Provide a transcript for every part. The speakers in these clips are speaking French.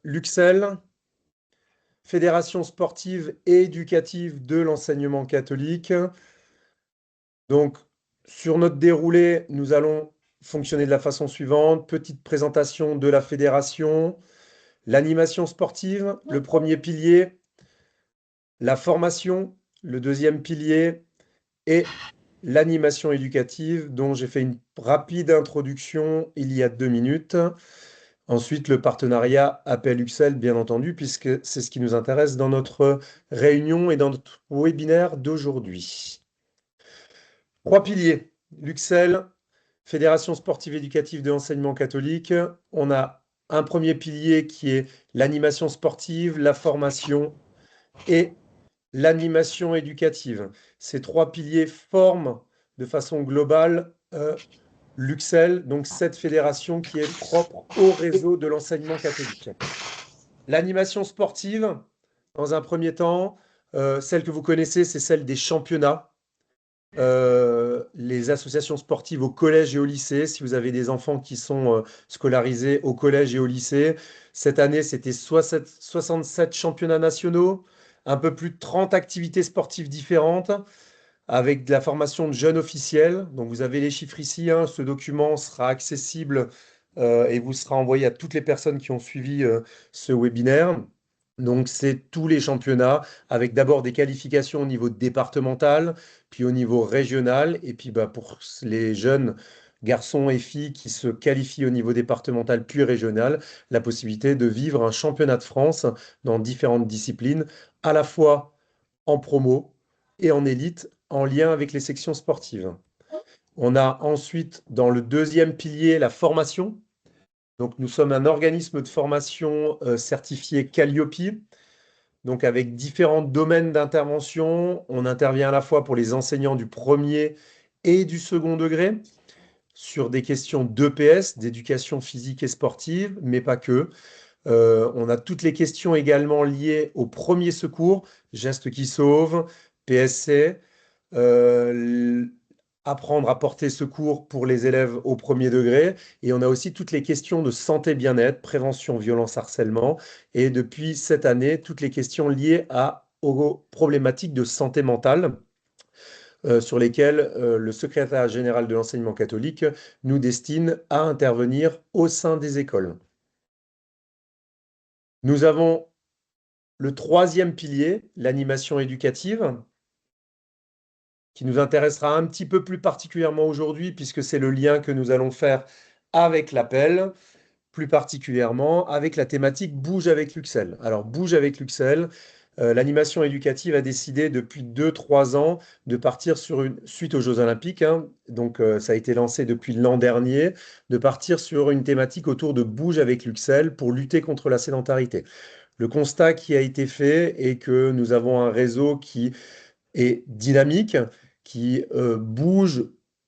l'UXEL, Fédération sportive et éducative de l'enseignement catholique. Donc, sur notre déroulé, nous allons fonctionner de la façon suivante. Petite présentation de la fédération, l'animation sportive, le premier pilier, la formation, le deuxième pilier, et l'animation éducative, dont j'ai fait une rapide introduction il y a 2 minutes. Ensuite, le partenariat Appel UXEL, bien entendu, puisque c'est ce qui nous intéresse dans notre réunion et dans notre webinaire d'aujourd'hui. 3 piliers. L'UXEL, Fédération sportive éducative de l'enseignement catholique. On a un premier pilier qui est l'animation sportive, la formation et l'animation éducative. Ces 3 piliers forment de façon globale l'UXEL, donc cette fédération qui est propre au réseau de l'enseignement catholique. L'animation sportive, dans un premier temps, celle que vous connaissez, c'est celle des championnats. Les associations sportives au collège et au lycée, si vous avez des enfants qui sont scolarisés au collège et au lycée. Cette année, c'était 67 championnats nationaux, un peu plus de 30 activités sportives différentes, avec de la formation de jeunes officiels. Donc vous avez les chiffres ici, hein. Ce document sera accessible et vous sera envoyé à toutes les personnes qui ont suivi ce webinaire. Donc c'est tous les championnats, avec d'abord des qualifications au niveau départemental, puis au niveau régional, et puis pour les jeunes garçons et filles qui se qualifient au niveau départemental puis régional, la possibilité de vivre un championnat de France dans différentes disciplines, à la fois en promo et en élite, en lien avec les sections sportives. On a ensuite, dans le deuxième pilier, la formation. Donc, nous sommes un organisme de formation certifié Calliope, donc avec différents domaines d'intervention. On intervient à la fois pour les enseignants du premier et du second degré, sur des questions d'EPS, d'éducation physique et sportive, mais pas que. On a toutes les questions également liées au premier secours, gestes qui sauvent, PSC, apprendre à porter secours pour les élèves au premier degré. Et on a aussi toutes les questions de santé bien-être, prévention, violence, harcèlement. Et depuis cette année, toutes les questions liées aux problématiques de santé mentale. Sur lesquelles le secrétaire général de l'enseignement catholique nous destine à intervenir au sein des écoles. Nous avons le troisième pilier, l'animation éducative, qui nous intéressera un petit peu plus particulièrement aujourd'hui, puisque c'est le lien que nous allons faire avec l'appel, plus particulièrement avec la thématique Bouge avec l'UXEL. Alors, Bouge avec l'UXEL, l'animation éducative a décidé depuis 2-3 ans de partir suite aux Jeux Olympiques, hein, donc ça a été lancé depuis l'an dernier, de partir sur une thématique autour de Bouge avec l'UXEL pour lutter contre la sédentarité. Le constat qui a été fait est que nous avons un réseau qui est dynamique, qui bouge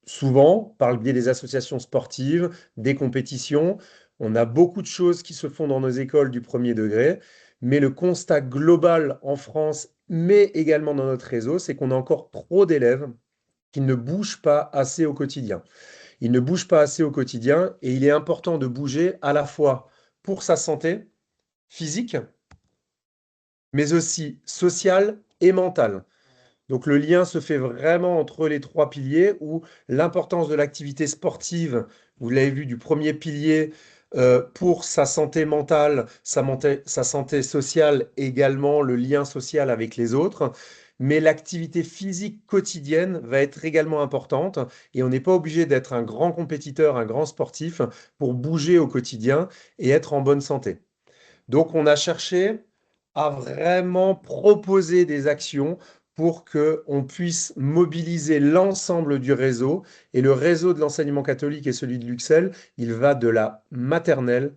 souvent par le biais des associations sportives, des compétitions. On a beaucoup de choses qui se font dans nos écoles du premier degré, mais le constat global en France, mais également dans notre réseau, c'est qu'on a encore trop d'élèves qui ne bougent pas assez au quotidien. Ils ne bougent pas assez au quotidien et il est important de bouger à la fois pour sa santé physique, mais aussi sociale et mentale. Donc le lien se fait vraiment entre les 3 piliers où l'importance de l'activité sportive, vous l'avez vu du premier pilier, pour sa santé mentale, sa santé sociale, également le lien social avec les autres. Mais l'activité physique quotidienne va être également importante et on n'est pas obligé d'être un grand compétiteur, un grand sportif pour bouger au quotidien et être en bonne santé. Donc on a cherché à vraiment proposer des actions pour qu'on puisse mobiliser l'ensemble du réseau. Et le réseau de l'enseignement catholique et celui de l'UXEL, il va de la maternelle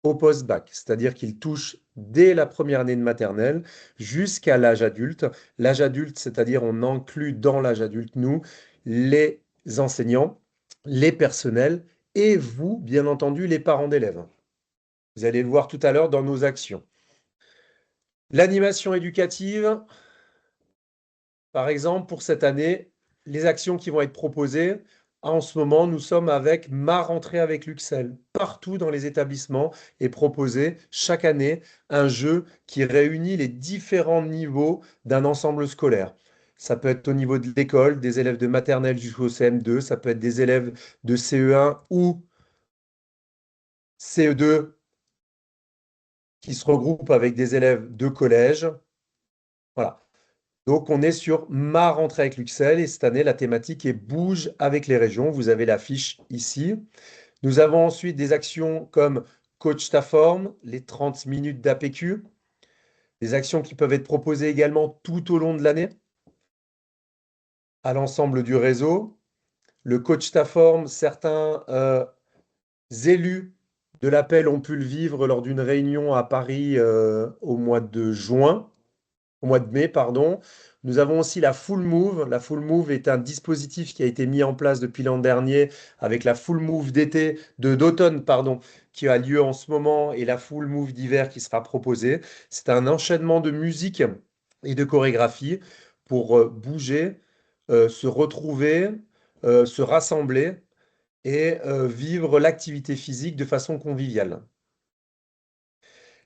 au post-bac, c'est-à-dire qu'il touche dès la première année de maternelle jusqu'à l'âge adulte. L'âge adulte, c'est-à-dire on inclut dans l'âge adulte, nous, les enseignants, les personnels et vous, bien entendu, les parents d'élèves. Vous allez le voir tout à l'heure dans nos actions. L'animation éducative, par exemple, pour cette année, les actions qui vont être proposées, en ce moment, nous sommes avec ma rentrée avec l'UXEL. partout dans les établissements et proposer chaque année un jeu qui réunit les différents niveaux d'un ensemble scolaire. Ça peut être au niveau de l'école, des élèves de maternelle jusqu'au CM2, ça peut être des élèves de CE1 ou CE2 qui se regroupent avec des élèves de collège. Voilà. Donc, on est sur ma rentrée avec l'UXEL et cette année, la thématique est bouge avec les régions. Vous avez l'affiche ici. Nous avons ensuite des actions comme Coach ta forme, les 30 minutes d'APQ, des actions qui peuvent être proposées également tout au long de l'année à l'ensemble du réseau. Le Coach ta forme, certains élus de l'appel ont pu le vivre lors d'une réunion à Paris au mois de juin. Au mois de mai, pardon. Nous avons aussi la Full Move. La Full Move est un dispositif qui a été mis en place depuis l'an dernier avec la Full Move d'automne, pardon, qui a lieu en ce moment et la Full Move d'hiver qui sera proposée. C'est un enchaînement de musique et de chorégraphie pour bouger, se retrouver, se rassembler et vivre l'activité physique de façon conviviale.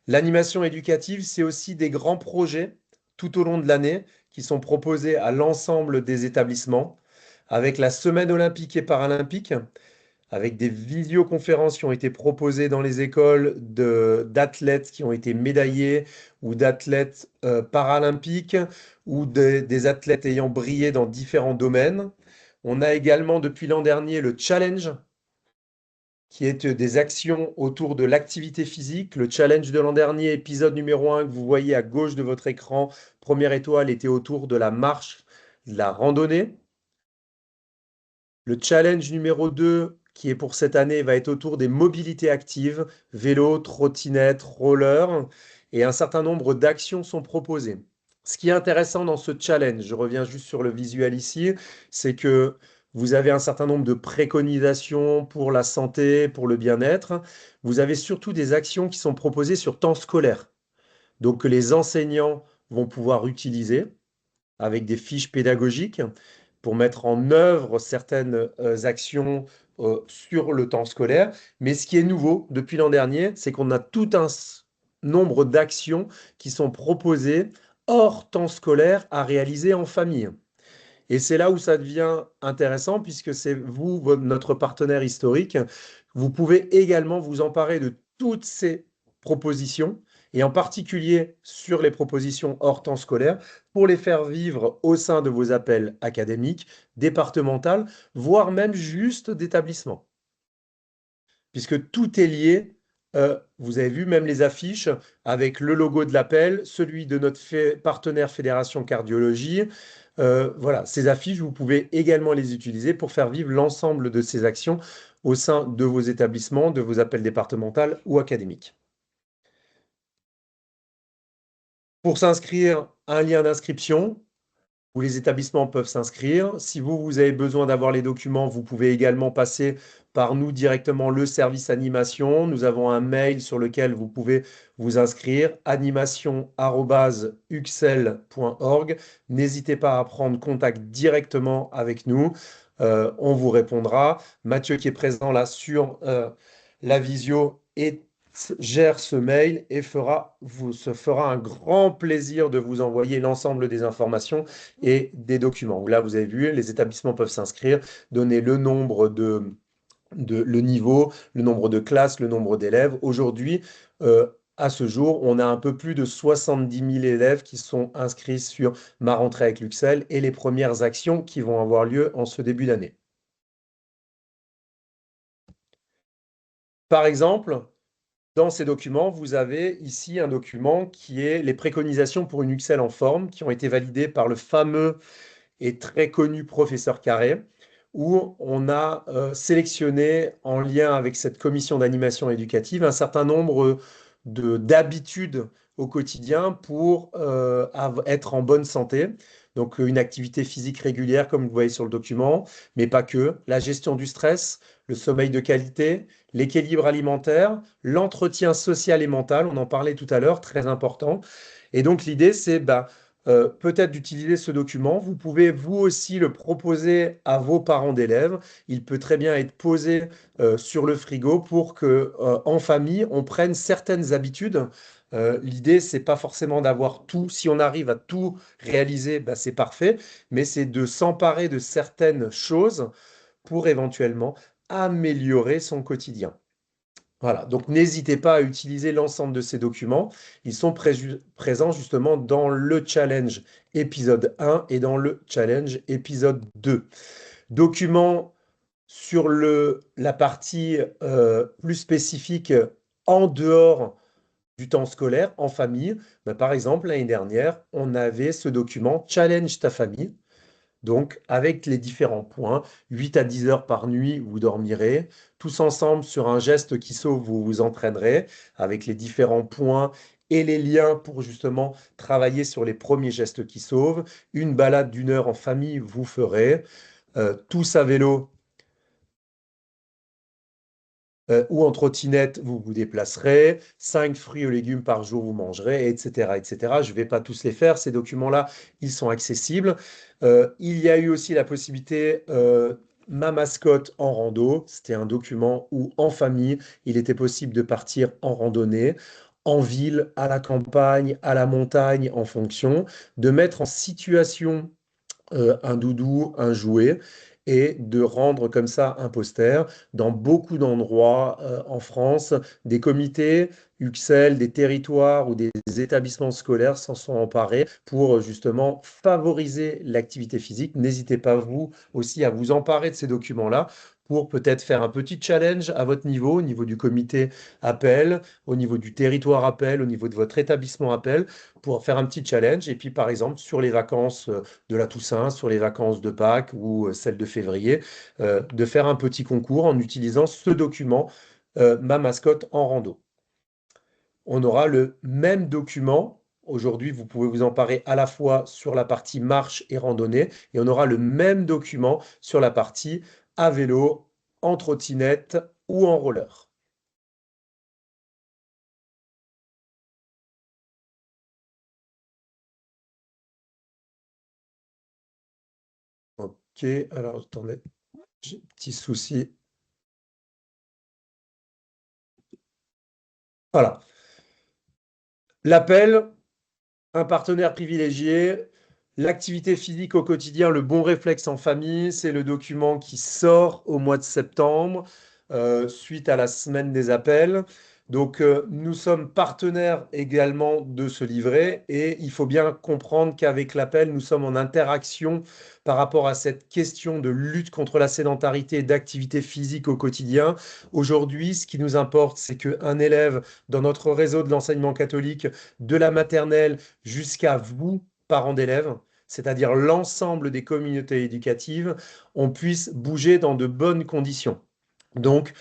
L'animation éducative, c'est aussi des grands projets tout au long de l'année qui sont proposés à l'ensemble des établissements, avec la semaine olympique et paralympique, avec des visioconférences qui ont été proposées dans les écoles d'athlètes qui ont été médaillés ou d'athlètes paralympiques ou des athlètes ayant brillé dans différents domaines. On a également depuis l'an dernier le challenge qui est des actions autour de l'activité physique. Le challenge de l'an dernier, épisode numéro 1 que vous voyez à gauche de votre écran, première étoile, était autour de la marche, de la randonnée. Le challenge numéro 2, qui est pour cette année, va être autour des mobilités actives, vélo, trottinette, roller, et un certain nombre d'actions sont proposées. Ce qui est intéressant dans ce challenge, je reviens juste sur le visuel ici, c'est que vous avez un certain nombre de préconisations pour la santé, pour le bien-être. Vous avez surtout des actions qui sont proposées sur temps scolaire, donc que les enseignants vont pouvoir utiliser avec des fiches pédagogiques pour mettre en œuvre certaines actions sur le temps scolaire. Mais ce qui est nouveau depuis l'an dernier, c'est qu'on a tout un nombre d'actions qui sont proposées hors temps scolaire à réaliser en famille. Et c'est là où ça devient intéressant, puisque c'est vous, notre partenaire historique. Vous pouvez également vous emparer de toutes ces propositions, et en particulier sur les propositions hors temps scolaire, pour les faire vivre au sein de vos appels académiques, départementales, voire même juste d'établissement. Puisque tout est lié. Vous avez vu même les affiches avec le logo de l'appel, celui de notre partenaire Fédération Cardiologie. Voilà, ces affiches, vous pouvez également les utiliser pour faire vivre l'ensemble de ces actions au sein de vos établissements, de vos appels départementaux ou académiques. Pour s'inscrire, un lien d'inscription où les établissements peuvent s'inscrire. Si vous avez besoin d'avoir les documents, vous pouvez également passer par nous directement, le service animation. Nous avons un mail sur lequel vous pouvez vous inscrire, animation@uxel.org. N'hésitez pas à prendre contact directement avec nous. On vous répondra. Mathieu qui est présent là sur la visio gère ce mail et se fera un grand plaisir de vous envoyer l'ensemble des informations et des documents. Là, vous avez vu, les établissements peuvent s'inscrire, donner le nombre le niveau, le nombre de classes, le nombre d'élèves. Aujourd'hui, à ce jour, on a un peu plus de 70 000 élèves qui sont inscrits sur Ma rentrée avec l'UXEL et les premières actions qui vont avoir lieu en ce début d'année. Par exemple, dans ces documents, vous avez ici un document qui est les préconisations pour une UXEL en forme, qui ont été validées par le fameux et très connu professeur Carré, où on a sélectionné, en lien avec cette commission d'animation éducative, un certain nombre d'habitudes au quotidien pour être en bonne santé. Donc une activité physique régulière, comme vous voyez sur le document, mais pas que. La gestion du stress, le sommeil de qualité, l'équilibre alimentaire, l'entretien social et mental, on en parlait tout à l'heure, très important. Et donc l'idée, c'est peut-être d'utiliser ce document. Vous pouvez vous aussi le proposer à vos parents d'élèves. Il peut très bien être posé sur le frigo pour que, en famille, on prenne certaines habitudes. L'idée, c'est pas forcément d'avoir tout. Si on arrive à tout réaliser, bah, c'est parfait, mais c'est de s'emparer de certaines choses pour éventuellement améliorer son quotidien. Voilà, donc n'hésitez pas à utiliser l'ensemble de ces documents. Ils sont présents justement dans le challenge épisode 1 et dans le challenge épisode 2. Documents sur la partie plus spécifique en dehors du temps scolaire, en famille. Ben, par exemple, l'année dernière, on avait ce document Challenge ta famille. Donc, avec les différents points, 8 à 10 heures par nuit, vous dormirez. Tous ensemble sur un geste qui sauve, vous vous entraînerez avec les différents points et les liens pour justement travailler sur les premiers gestes qui sauvent. Une balade d'une heure en famille, vous ferez. Tous à vélo ou en trottinette, vous vous déplacerez. 5 fruits et légumes par jour, vous mangerez, etc., etc. Je ne vais pas tous les faire. Ces documents-là, ils sont accessibles. Il y a eu aussi la possibilité, ma mascotte en rando. C'était un document où, en famille, il était possible de partir en randonnée, en ville, à la campagne, à la montagne, en fonction, de mettre en situation un doudou, un jouet, et de rendre comme ça un poster dans beaucoup d'endroits en France. Des comités, UXL, des territoires ou des établissements scolaires s'en sont emparés pour justement favoriser l'activité physique. N'hésitez pas, vous aussi, à vous emparer de ces documents-là pour peut-être faire un petit challenge à votre niveau, au niveau du comité appel, au niveau du territoire appel, au niveau de votre établissement appel, pour faire un petit challenge. Et puis, par exemple, sur les vacances de la Toussaint, sur les vacances de Pâques ou celles de février, de faire un petit concours en utilisant ce document, ma mascotte en rando. On aura le même document. Aujourd'hui, vous pouvez vous emparer à la fois sur la partie marche et randonnée, et on aura le même document sur la partie à vélo, en trottinette ou en roller. Ok, alors attendez, j'ai un petit souci. Voilà. L'appel, un partenaire privilégié, l'activité physique au quotidien, le bon réflexe en famille, c'est le document qui sort au mois de septembre, suite à la semaine des appels. Donc, nous sommes partenaires également de ce livret et il faut bien comprendre qu'avec l'appel, nous sommes en interaction par rapport à cette question de lutte contre la sédentarité et d'activité physique au quotidien. Aujourd'hui, ce qui nous importe, c'est qu'un élève dans notre réseau de l'enseignement catholique, de la maternelle jusqu'à vous, parents d'élèves, c'est-à-dire l'ensemble des communautés éducatives, on puisse bouger dans de bonnes conditions. Donc,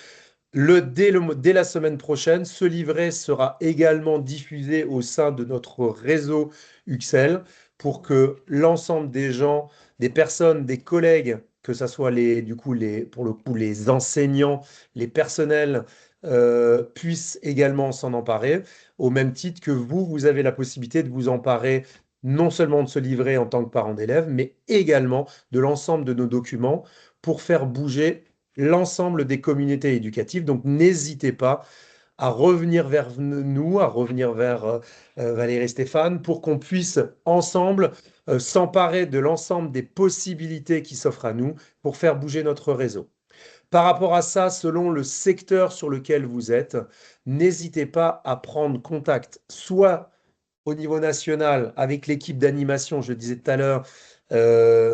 dès la semaine prochaine, ce livret sera également diffusé au sein de notre réseau UXL pour que l'ensemble des gens, des personnes, des collègues, que ce soit du coup, pour le coup, les enseignants, les personnels, puissent également s'en emparer, au même titre que vous avez la possibilité de vous emparer non seulement de ce livret en tant que parent d'élève, mais également de l'ensemble de nos documents pour faire bouger l'ensemble des communautés éducatives. Donc n'hésitez pas à revenir vers nous, à revenir vers Valérie et Stéphane, pour qu'on puisse ensemble s'emparer de l'ensemble des possibilités qui s'offrent à nous pour faire bouger notre réseau. Par rapport à ça, selon le secteur sur lequel vous êtes, n'hésitez pas à prendre contact, soit au niveau national avec l'équipe d'animation, je le disais tout à l'heure,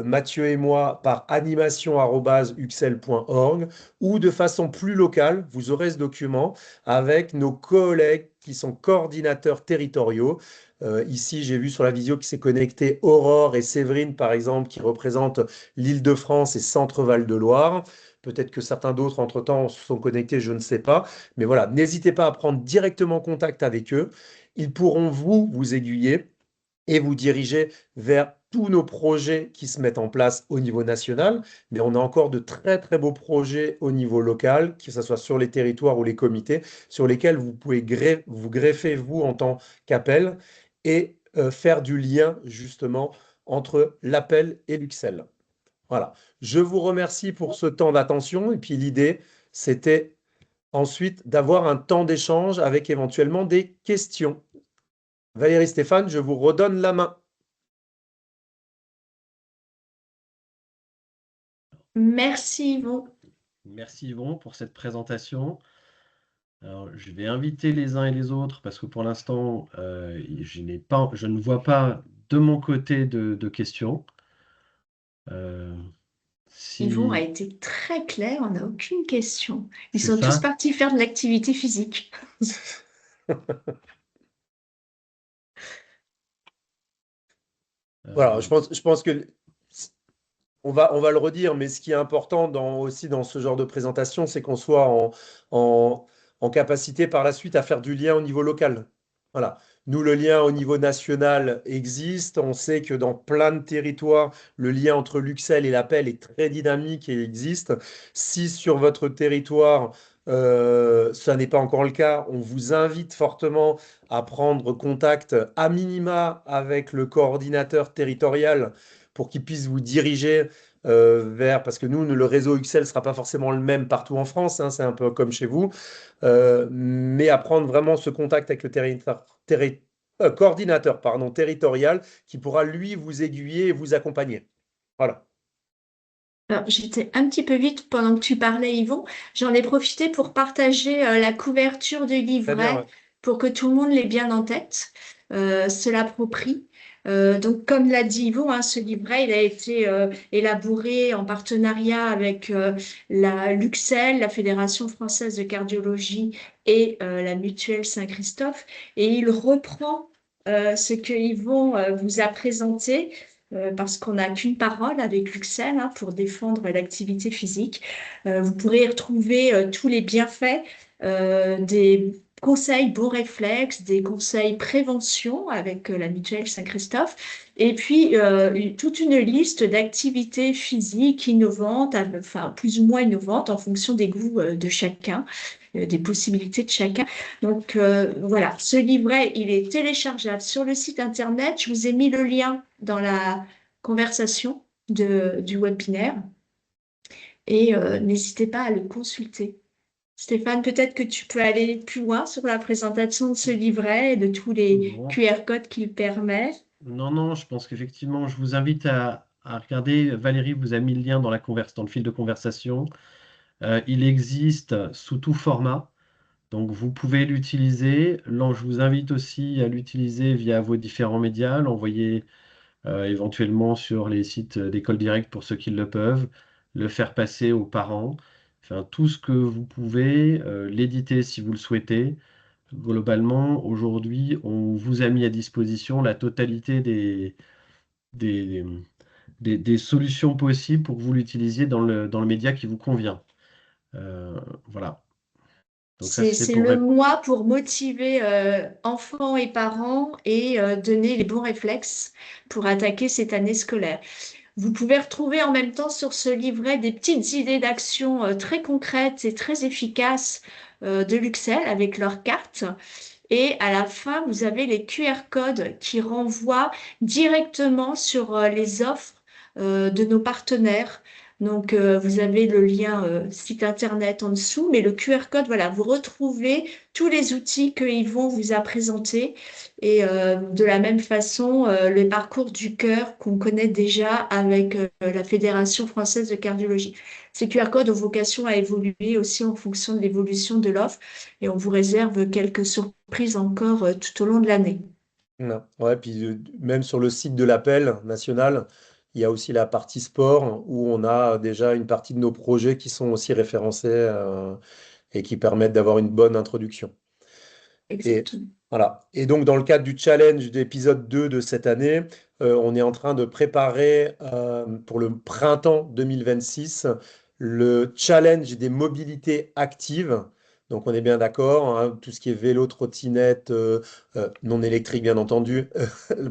Mathieu et moi, par animation@uxel.org, ou de façon plus locale, vous aurez ce document avec nos collègues qui sont coordinateurs territoriaux. Ici, j'ai vu sur la visio qui s'est connecté Aurore et Séverine, par exemple, qui représentent l'Île-de-France et Centre-Val de Loire. Peut-être que certains d'autres, entre-temps, se sont connectés, je ne sais pas. Mais voilà, n'hésitez pas à prendre directement contact avec eux. Ils pourront vous aiguiller et vous diriger vers tous nos projets qui se mettent en place au niveau national, mais on a encore de très très beaux projets au niveau local, que ce soit sur les territoires ou les comités, sur lesquels vous pouvez vous greffer, vous, en tant qu'appel, et faire du lien justement entre l'appel et l'Uxelles. Voilà. Je vous remercie pour ce temps d'attention. Et puis l'idée, c'était ensuite d'avoir un temps d'échange avec éventuellement des questions. Valérie Stéphane, je vous redonne la main. Merci Yvon. Merci Yvon pour cette présentation. Alors, je vais inviter les uns et les autres parce que pour l'instant, je ne vois pas de mon côté de questions. Euh, Yvon a si été très clair, on n'a aucune question. Ils c'est sont tous ça, partis faire de l'activité physique. Voilà, euh, je pense que on va le redire, mais ce qui est important aussi dans ce genre de présentation, c'est qu'on soit en, en capacité par la suite à faire du lien au niveau local. Voilà. Nous, le lien au niveau national existe. On sait que dans plein de territoires, le lien entre l'Uxelles et l'Appel est très dynamique et existe. Si sur votre territoire, ça n'est pas encore le cas, on vous invite fortement à prendre contact à minima avec le coordinateur territorial pour qu'il puisse vous diriger parce que nous, le réseau UXL ne sera pas forcément le même partout en France, hein, c'est un peu comme chez vous, mais à prendre vraiment ce contact avec le coordinateur territorial qui pourra, lui, vous aiguiller et vous accompagner. Voilà. Alors, j'étais un petit peu vite pendant que tu parlais, Yvon. J'en ai profité pour partager la couverture du Très bien, livret ouais. pour que tout le monde l'ait bien en tête, se l'approprie. Donc, comme l'a dit Yvon, hein, ce livret, il a été élaboré en partenariat avec la Luxel, la Fédération française de cardiologie et la Mutuelle Saint-Christophe. Et il reprend ce que Yvon vous a présenté parce qu'on n'a qu'une parole avec Luxel hein, pour défendre l'activité physique. Vous pourrez y retrouver tous les bienfaits des conseils bons réflexes, des conseils prévention avec la mutuelle Saint-Christophe, et puis toute une liste d'activités physiques innovantes, enfin plus ou moins innovantes en fonction des goûts de chacun, des possibilités de chacun. Donc voilà, ce livret, il est téléchargeable sur le site internet. Je vous ai mis le lien dans la conversation du webinaire et n'hésitez pas à le consulter. Stéphane, peut-être que tu peux aller plus loin sur la présentation de ce livret et de tous les non, QR codes qu'il permet. non, je pense qu'effectivement, je vous invite à regarder. Valérie vous a mis le lien dans le fil de conversation. Il existe sous tout format. Donc, vous pouvez l'utiliser. Là, je vous invite aussi à l'utiliser via vos différents médias, l'envoyer éventuellement sur les sites d'école directe pour ceux qui le peuvent, le faire passer aux parents, enfin, tout ce que vous pouvez, l'éditer si vous le souhaitez. Globalement, aujourd'hui, on vous a mis à disposition la totalité des, des solutions possibles pour que vous l'utilisiez dans le média qui vous convient. Voilà. Donc ça, c'est C'est pour le répondre. mois pour motiver enfants et parents et donner les bons réflexes pour attaquer cette année scolaire. Vous pouvez retrouver en même temps sur ce livret des petites idées d'action très concrètes et très efficaces de Luxel avec leurs cartes. Et à la fin, vous avez les QR codes qui renvoient directement sur les offres de nos partenaires. Donc, vous avez le lien site internet en dessous, mais le QR code, voilà, vous retrouvez tous les outils que Yvon vous a présentés. Et de la même façon, le parcours du cœur qu'on connaît déjà avec la Fédération française de cardiologie. Ces QR codes ont vocation à évoluer aussi en fonction de l'évolution de l'offre et on vous réserve quelques surprises encore tout au long de l'année. Non. Ouais, puis même sur le site de l'appel national, il y a aussi la partie sport où on a déjà une partie de nos projets qui sont aussi référencés et qui permettent d'avoir une bonne introduction. Et Exactement. voilà. Et donc, dans le cadre du challenge d'épisode 2 de cette année, on est en train de préparer pour le printemps 2026 le challenge des mobilités actives. Donc, on est bien d'accord, hein, tout ce qui est vélo, trottinette, non électrique, bien entendu,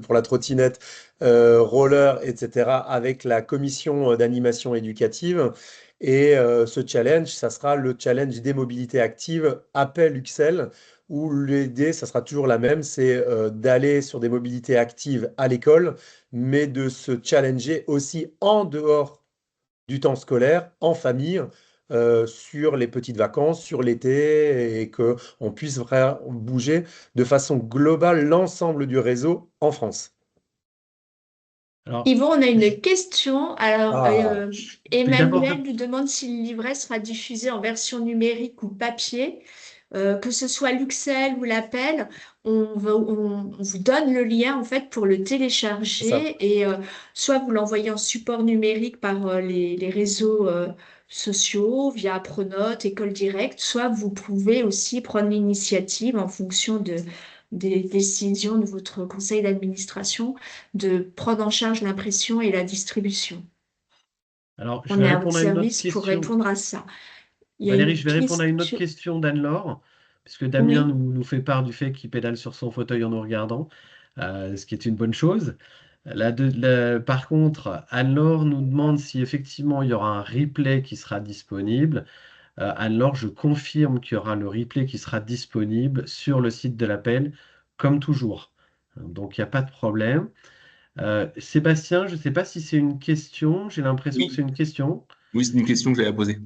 pour la trottinette, roller, etc., avec la commission d'animation éducative. Et ce challenge, ça sera le challenge des mobilités actives Appel UXL où l'idée, ça sera toujours la même, c'est d'aller sur des mobilités actives à l'école, mais de se challenger aussi en dehors du temps scolaire, en famille, sur les petites vacances, sur l'été, et qu'on puisse vraiment bouger de façon globale l'ensemble du réseau en France. Alors, Yvon, on a je une question. Alors, Ah, vais d'abord Emmanuel nous demande si le livret sera diffusé en version numérique ou papier. Que ce soit Luxel ou l'appel, on vous donne le lien en fait pour le c'est ça. télécharger et soit vous l'envoyez en support numérique par les réseaux sociaux via Pronote, École Directe, soit vous pouvez aussi prendre l'initiative en fonction des décisions de votre conseil d'administration de prendre en charge l'impression et la distribution. alors, je On vais est à votre répondre à une autre service pour question. répondre à ça. Il y a Valérie, une je vais répondre à une autre question. question d'Anne-Laure, puisque Damien Oui. nous fait part du fait qu'il pédale sur son fauteuil en nous regardant, ce qui est une bonne chose. Par contre, Anne-Laure nous demande si effectivement il y aura un replay qui sera disponible. Anne-Laure, je confirme qu'il y aura le replay qui sera disponible sur le site de l'appel, comme toujours. Donc, il n'y a pas de problème. Sébastien, je ne sais pas si c'est une question. J'ai l'impression que c'est Oui, une question. oui, c'est une question que j'allais poser.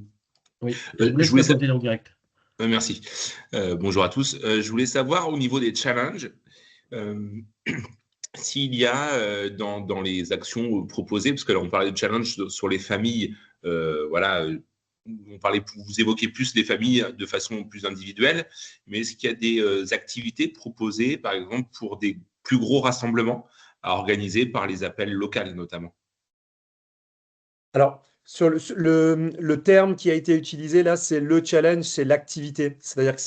Oui, je vous Je laisse voulais répondre en direct. merci. Bonjour à tous. Je voulais savoir au niveau des challenges, euh, s'il y a dans les actions proposées, parce que là on parlait de challenge sur les familles, voilà, vous évoquez plus les familles de façon plus individuelle, mais est-ce qu'il y a des activités proposées, par exemple, pour des plus gros rassemblements à organiser par les appels locaux notamment? Alors, sur le terme qui a été utilisé là, c'est le challenge, c'est l'activité. C'est-à-dire que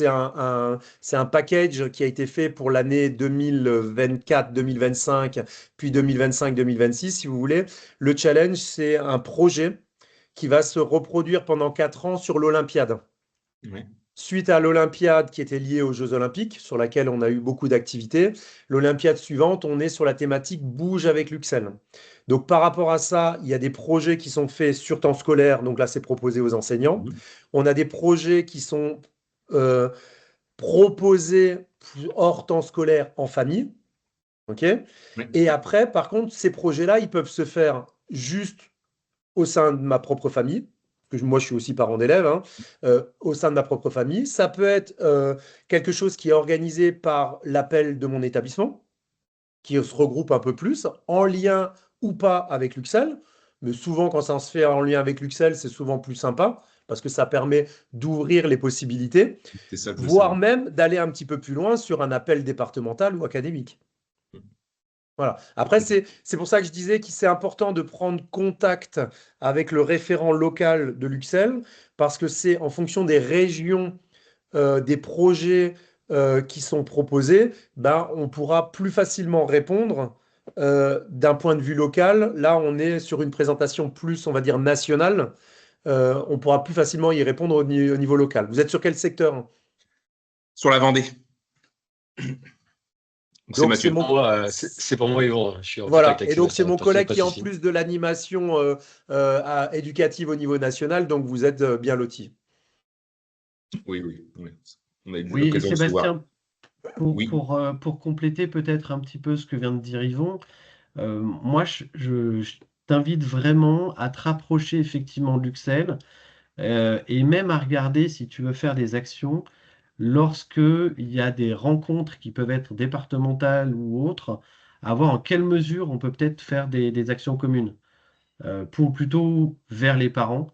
c'est un package qui a été fait pour l'année 2024-2025, puis 2025-2026, si vous voulez. Le challenge, c'est un projet qui va se reproduire pendant 4 ans sur l'Olympiade. Ouais. Suite à l'Olympiade qui était liée aux Jeux Olympiques, sur laquelle on a eu beaucoup d'activités, l'Olympiade suivante, on est sur la thématique Bouge avec Luxel. Donc par rapport à ça, il y a des projets qui sont faits sur temps scolaire, donc là c'est proposé aux enseignants. Mhm. On a des projets qui sont euh, proposés hors temps scolaire en famille. Ok. Ouais. Et après, par contre, ces projets-là, ils peuvent se faire juste au sein de ma propre famille, parce que moi je suis aussi parent d'élèves, hein, au sein de ma propre famille. Ça peut être quelque chose qui est organisé par l'appel de mon établissement, qui se regroupe un peu plus, en lien ou pas avec Luxel. Mais souvent, quand ça se fait en lien avec Luxel, c'est souvent plus sympa, parce que ça permet d'ouvrir les possibilités, C'est ça que je veux voire savoir. même d'aller un petit peu plus loin sur un appel départemental ou académique. Voilà. Après, c'est pour ça que je disais que c'est important de prendre contact avec le référent local de Luxel, parce que c'est en fonction des régions, des projets qui sont proposés, ben, on pourra plus facilement répondre d'un point de vue local. Là, on est sur une présentation plus, on va dire, nationale. On pourra plus facilement y répondre au niveau local. Vous êtes sur quel secteur? Sur la Vendée. Donc c'est Donc, c'est Mathieu. mon... C'est pour moi, Yvon. Je suis en Voilà, contact avec et donc c'est Sébastien. mon Pas collègue de qui est en souci. plus de l'animation éducative au niveau national, donc vous êtes bien lotis. Oui, oui, oui. On a eu Oui, et l'occasion de se voir. Sébastien, Oui, pour compléter peut-être un petit peu ce que vient de dire Yvon, moi, je t'invite vraiment à te rapprocher effectivement de Luxel et même à regarder si tu veux faire des actions lorsque il y a des rencontres qui peuvent être départementales ou autres, à voir en quelle mesure on peut peut-être faire des actions communes pour plutôt vers les parents,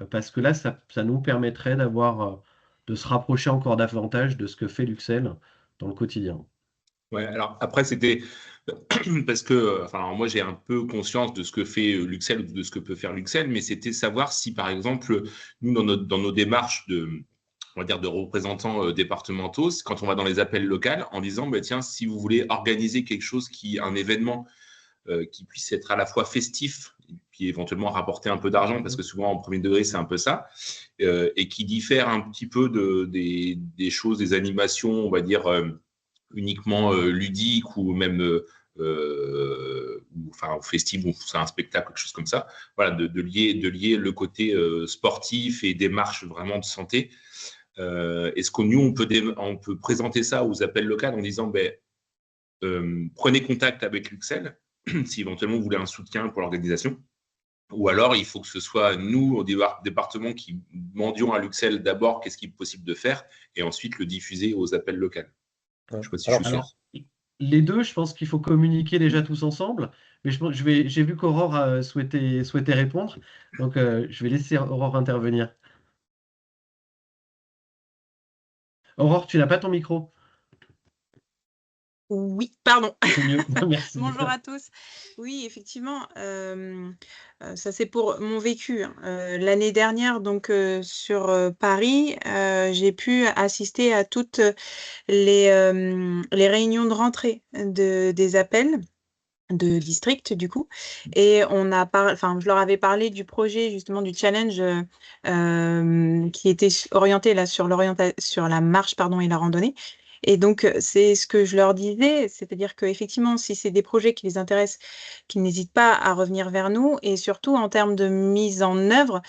parce que là, ça nous permettrait de se rapprocher encore davantage de ce que fait Luxel dans le quotidien. ouais. Alors après, c'était parce que, enfin, moi, j'ai un peu conscience de ce que fait Luxel ou de ce que peut faire Luxel, mais c'était savoir si, par exemple, nous, dans nos démarches on va dire, de représentants départementaux, quand on va dans les appels locaux, en disant, bah, tiens, si vous voulez organiser quelque chose un événement qui puisse être à la fois festif et puis éventuellement rapporter un peu d'argent, parce que souvent en premier degré c'est un peu ça, et qui diffère un petit peu des choses, des animations, on va dire uniquement ludiques ou même enfin festif ou c'est un spectacle, quelque chose comme ça. Voilà, de lier le côté sportif et démarche vraiment de santé Est-ce que nous, on peut présenter ça aux appels locaux en disant prenez contact avec l'UXEL si éventuellement vous voulez un soutien pour l'organisation, ou alors il faut que ce soit nous, au département, qui demandions à l'UXEL d'abord qu'est-ce qu'il est possible de faire et ensuite le diffuser aux appels locaux. Je ne sais pas si je suis sûr. Alors, les deux, je pense qu'il faut communiquer déjà tous ensemble, mais j'ai vu qu'Aurore souhaitait répondre, donc je vais laisser Aurore intervenir. Aurore, tu n'as pas ton micro. Oui, pardon. C'est mieux, merci. Bonjour à tous. Oui, effectivement, ça c'est pour mon vécu, hein. L'année dernière, donc sur Paris, j'ai pu assister à toutes les réunions de rentrée des appels de district du coup, et je leur avais parlé du projet justement du challenge qui était orienté là sur la marche et la randonnée. Et donc, c'est ce que je leur disais, c'est-à-dire qu'effectivement, si c'est des projets qui les intéressent, qu'ils n'hésitent pas à revenir vers nous, et surtout en termes de mise en œuvre,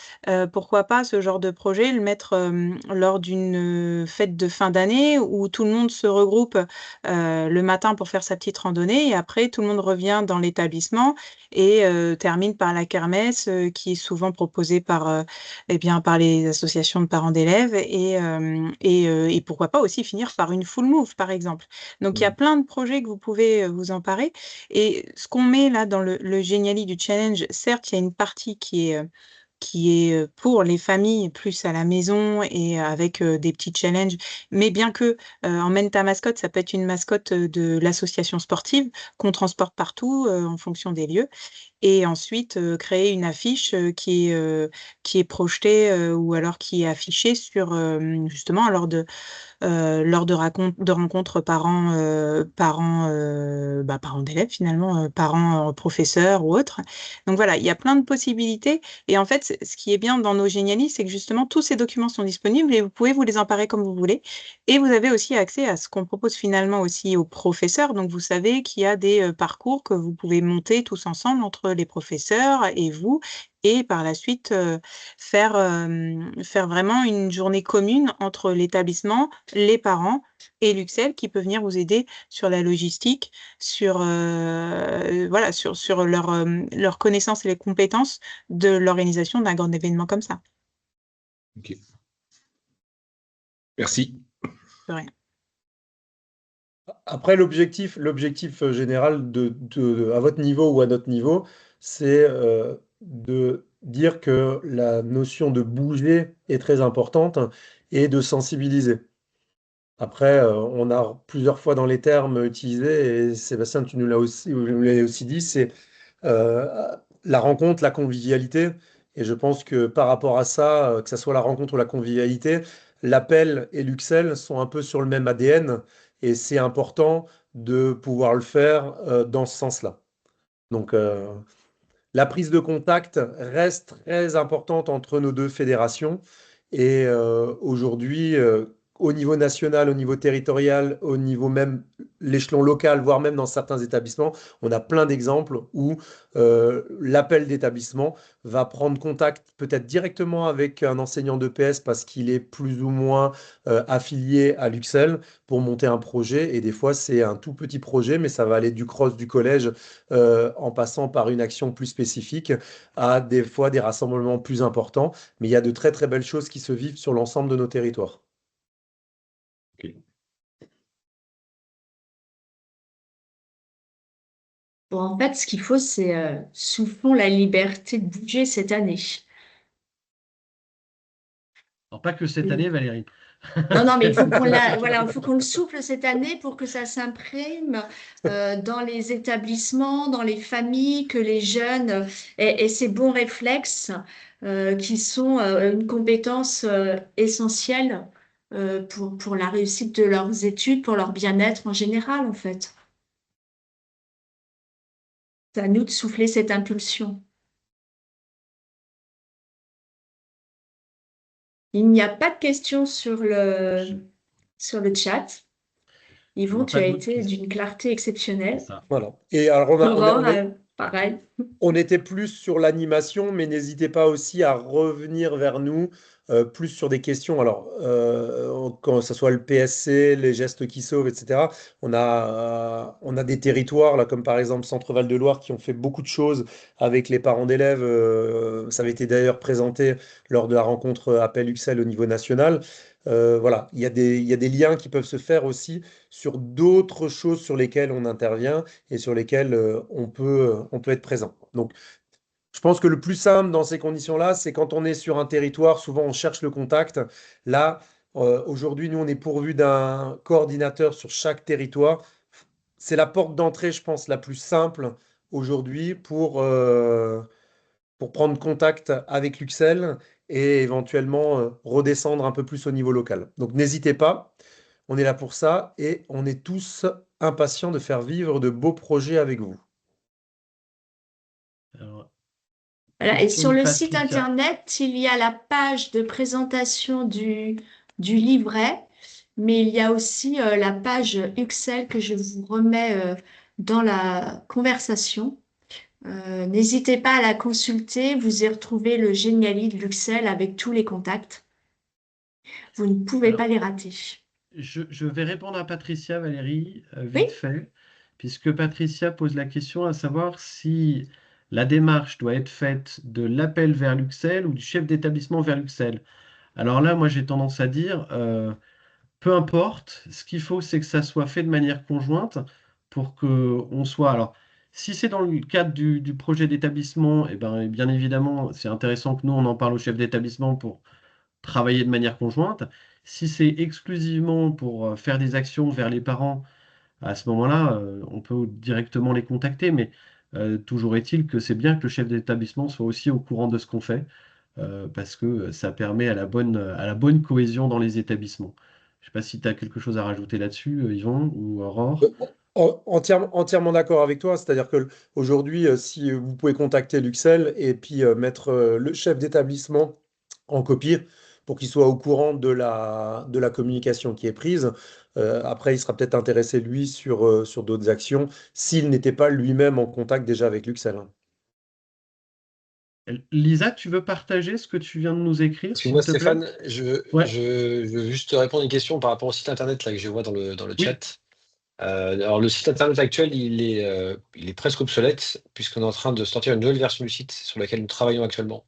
pourquoi pas ce genre de projet, le mettre lors d'une fête de fin d'année où tout le monde se regroupe le matin pour faire sa petite randonnée, et après, tout le monde revient dans l'établissement et termine par la kermesse qui est souvent proposée par les associations de parents d'élèves, et pourquoi pas aussi finir par une full move, par exemple. Donc, il y a plein de projets que vous pouvez vous emparer. Et ce qu'on met là dans le Geniali du challenge, certes, il y a une partie qui est pour les familles, plus à la maison et avec des petits challenges. Mais bien que emmène ta mascotte, ça peut être une mascotte de l'association sportive qu'on transporte partout en fonction des lieux. Et ensuite, créer une affiche qui est projetée ou alors qui est affichée sur justement lors de rencontres parents d'élèves finalement, parents professeurs ou autres. Donc voilà, il y a plein de possibilités. Et en fait, ce qui est bien dans nos Geniali, c'est que justement tous ces documents sont disponibles et vous pouvez vous les emparer comme vous voulez. Et vous avez aussi accès à ce qu'on propose finalement aussi aux professeurs. Donc vous savez qu'il y a des parcours que vous pouvez monter tous ensemble entre les professeurs et vous. Et par la suite, faire vraiment une journée commune entre l'établissement, les parents et l'UXEL qui peut venir vous aider sur la logistique, sur leurs connaissances et les compétences de l'organisation d'un grand événement comme ça. Ok. Merci. De rien. Après, l'objectif général à votre niveau ou à notre niveau, c'est de dire que la notion de bouger est très importante et de sensibiliser. Après, on a plusieurs fois dans les termes utilisés, et Sébastien, tu nous l'as aussi dit, c'est la rencontre, la convivialité. Et je pense que par rapport à ça, que ce soit la rencontre ou la convivialité, l'appel et l'UXEL sont un peu sur le même ADN, et c'est important de pouvoir le faire dans ce sens-là. Donc, la prise de contact reste très importante entre nos deux fédérations. Et aujourd'hui, au niveau national, au niveau territorial, au niveau même l'échelon local, voire même dans certains établissements, on a plein d'exemples où l'appel d'établissement va prendre contact peut-être directement avec un enseignant d'EPS parce qu'il est plus ou moins affilié à l'UXEL pour monter un projet. Et des fois, c'est un tout petit projet, mais ça va aller du cross du collège en passant par une action plus spécifique à des fois des rassemblements plus importants. Mais il y a de très très belles choses qui se vivent sur l'ensemble de nos territoires. Ok. Bon, en fait, ce qu'il faut, c'est soufflons la liberté de bouger cette année. Alors, pas que cette année, Valérie. Non, mais il faut il faut qu'on le souffle cette année pour que ça s'imprime dans les établissements, dans les familles, que les jeunes aient ces bons réflexes qui sont une compétence essentielle pour la réussite de leurs études, pour leur bien-être en général, en fait. C'est à nous de souffler cette impulsion. Il n'y a pas de questions sur le chat. Yvon, tu as été d'une clarté exceptionnelle. Voilà. Et alors, Aurore, pareil. on était plus sur l'animation, mais n'hésitez pas aussi à revenir vers nous plus sur des questions. Alors, quand ce soit le PSC, les gestes qui sauvent, etc., on a des territoires, là, comme par exemple Centre-Val de Loire, qui ont fait beaucoup de choses avec les parents d'élèves. Ça avait été d'ailleurs présenté lors de la rencontre Appel UXEL au niveau national. Voilà, il y a des liens qui peuvent se faire aussi sur d'autres choses sur lesquelles on intervient et sur lesquelles on peut être présent. Donc, je pense que le plus simple dans ces conditions-là, c'est quand on est sur un territoire, souvent on cherche le contact. Là, aujourd'hui, nous, on est pourvu d'un coordinateur sur chaque territoire. C'est la porte d'entrée, je pense, la plus simple aujourd'hui pour prendre contact avec l'UXEL et éventuellement redescendre un peu plus au niveau local. Donc n'hésitez pas, on est là pour ça et on est tous impatients de faire vivre de beaux projets avec vous. Alors, Voilà. Et question sur de le site Patricia. internet, il y a la page de présentation du livret, mais il y a aussi la page Excel que je vous remets dans la conversation. N'hésitez pas à la consulter, vous y retrouvez le Géniali de l'Uxelles avec tous les contacts. Vous ne pouvez pas Alors, les rater. je vais répondre à Patricia, Valérie, Oui, vite fait, puisque Patricia pose la question à savoir si la démarche doit être faite de l'appel vers l'UXEL ou du chef d'établissement vers l'UXEL. Alors là, moi, j'ai tendance à dire, peu importe, ce qu'il faut, c'est que ça soit fait de manière conjointe pour que on soit. Alors, si c'est dans le cadre du projet d'établissement, eh ben, bien évidemment, c'est intéressant que nous, on en parle au chef d'établissement pour travailler de manière conjointe. Si c'est exclusivement pour faire des actions vers les parents, à ce moment-là, on peut directement les contacter, mais toujours est-il que c'est bien que le chef d'établissement soit aussi au courant de ce qu'on fait, parce que ça permet à la bonne cohésion dans les établissements. Je ne sais pas si tu as quelque chose à rajouter là-dessus, Yvon ou Aurore. Entièrement d'accord avec toi, c'est-à-dire que aujourd'hui, si vous pouvez contacter l'UXEL et puis mettre le chef d'établissement en copie pour qu'il soit au courant de la communication qui est prise. Après, il sera peut-être intéressé, lui, sur d'autres actions, s'il n'était pas lui-même en contact déjà avec l'UXEL. Lisa, tu veux partager ce que tu viens de nous écrire, s'il Excuse-moi te plaît? Stéphane, Ouais, je veux juste te répondre à une question par rapport au site internet là, que je vois dans le oui. chat. Alors le site internet actuel, il est presque obsolète puisqu'on est en train de sortir une nouvelle version du site sur laquelle nous travaillons actuellement.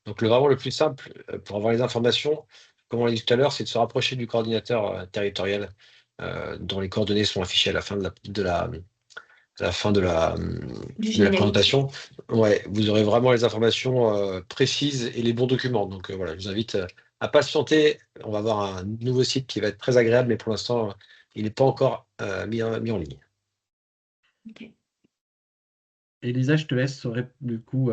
Donc vraiment le plus simple pour avoir les informations, comme on l'a dit tout à l'heure, c'est de se rapprocher du coordinateur territorial dont les coordonnées sont affichées à la fin du de la Géniali. présentation. Ouais, vous aurez vraiment les informations précises et les bons documents. Donc voilà, je vous invite à patienter. On va avoir un nouveau site qui va être très agréable, mais pour l'instant, il n'est pas encore mis en ligne. Ok. Elisa, je te laisse du coup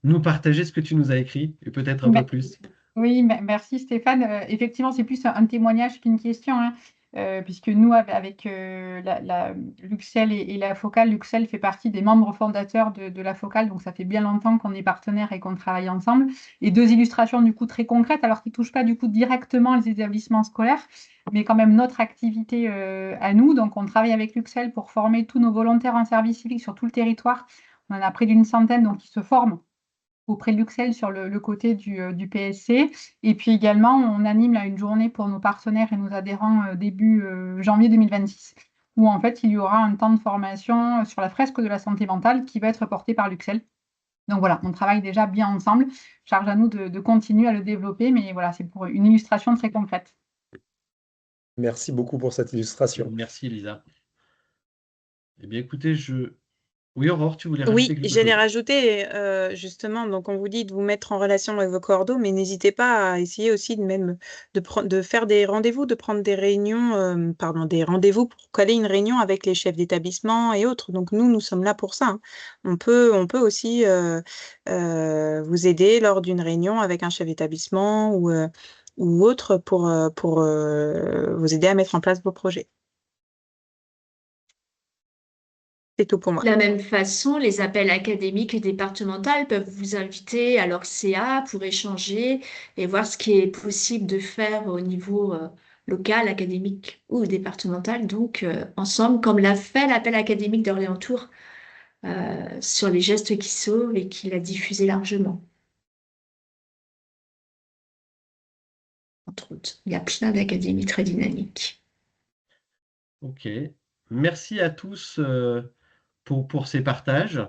nous partager ce que tu nous as écrit et peut-être un peu Me- plus. Oui, merci Stéphane. Effectivement, c'est plus un témoignage qu'une question, hein, puisque nous, avec l'UXEL et la Focale, l'UXEL fait partie des membres fondateurs de la Focale, donc ça fait bien longtemps qu'on est partenaires et qu'on travaille ensemble. Et deux illustrations du coup très concrètes, alors qui ne touchent pas du coup directement les établissements scolaires, mais quand même notre activité à nous. Donc on travaille avec l'UXEL pour former tous nos volontaires en service civique sur tout le territoire. On en a près d'une centaine, donc qui se forment auprès de l'UXEL sur le côté du PSC. Et puis également, on anime là une journée pour nos partenaires et nos adhérents début janvier 2026, où en fait, il y aura un temps de formation sur la fresque de la santé mentale qui va être porté par l'UXEL. Donc voilà, on travaille déjà bien ensemble. Charge à nous de continuer à le développer, mais voilà, c'est pour une illustration très concrète. Merci beaucoup pour cette illustration. Merci Elisa. Eh bien écoutez, oui Aurore, tu voulais rajouter Oui, quelque j'allais chose? rajouter justement, donc on vous dit de vous mettre en relation avec vos coordos, mais n'hésitez pas à essayer aussi de faire des rendez-vous, de prendre des réunions, des rendez-vous pour caler une réunion avec les chefs d'établissement et autres. Donc nous sommes là pour ça, hein. On peut aussi vous aider lors d'une réunion avec un chef d'établissement ou autre pour vous aider à mettre en place vos projets. C'est tout pour moi. De la même façon, les appels académiques et départementaux peuvent vous inviter à leur CA pour échanger et voir ce qui est possible de faire au niveau local, académique ou départemental. Donc, ensemble, comme l'a fait l'appel académique d'Orléans-Tours sur les gestes qui sauvent et qu'il a diffusé largement. entre autres. Il y a plein d'académies très dynamiques. Ok. Merci à tous pour ces partages.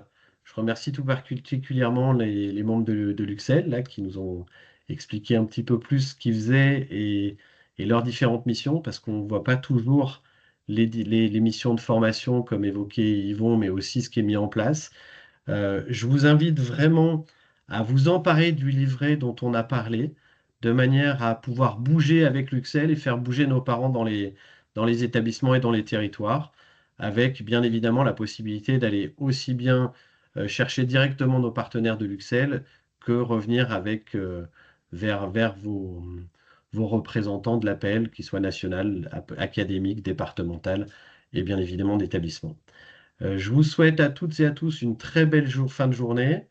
Je remercie tout particulièrement les membres de l'UXEL là, qui nous ont expliqué un petit peu plus ce qu'ils faisaient et leurs différentes missions, parce qu'on ne voit pas toujours les missions de formation comme évoqué Yvon, mais aussi ce qui est mis en place. Je vous invite vraiment à vous emparer du livret dont on a parlé, de manière à pouvoir bouger avec l'UXEL et faire bouger nos parents dans les établissements et dans les territoires, avec bien évidemment la possibilité d'aller aussi bien chercher directement nos partenaires de l'UXEL que revenir vers vos représentants de l'appel, qu'ils soient national, académique, départemental et bien évidemment d'établissement. Je vous souhaite à toutes et à tous une très belle fin de journée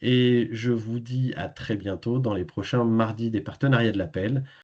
et je vous dis à très bientôt dans les prochains mardis des partenariats de l'appel.